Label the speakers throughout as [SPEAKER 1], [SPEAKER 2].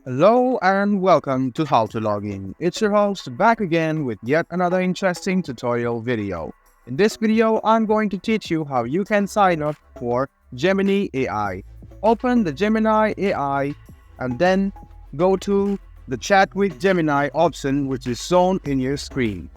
[SPEAKER 1] Hello and welcome to How to Log In. It's your host back again with yet another interesting tutorial video. In this video, I'm going to teach you how you can sign up for Gemini AI. Open the Gemini AI and then go to the Chat with Gemini option which is shown in your screen.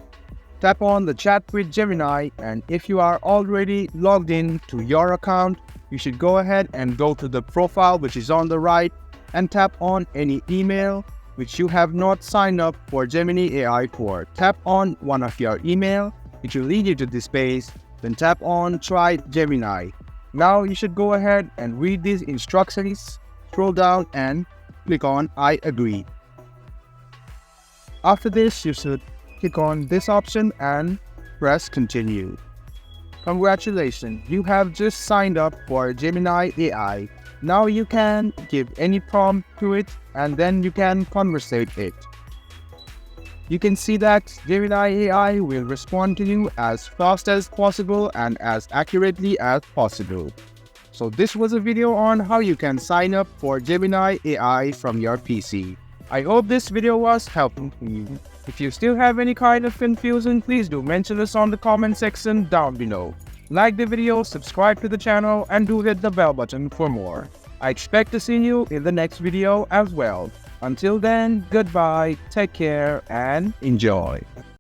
[SPEAKER 1] Tap on the Chat with Gemini, and if you are already logged in to your account, you should go ahead and go to the profile which is on the right and tap on any email which you have not signed up for Gemini AI for. Tap on one of your email, which will lead you to this page, then tap on Try Gemini. Now you should go ahead and read these instructions, scroll down and click on I agree. After this, you should click on this option and press continue. Congratulations, you have just signed up for Gemini AI. Now you can give any prompt to it and then you can conversate it. You can see that Gemini AI will respond to you as fast as possible and as accurately as possible. So this was a video on how you can sign up for Gemini AI from your PC. I hope this video was helpful to you. If you still have any kind of confusion, please do mention us on the comment section down below. Like the video, subscribe to the channel, and do hit the bell button for more. I expect to see you in the next video as well. Until then, goodbye, take care, and enjoy.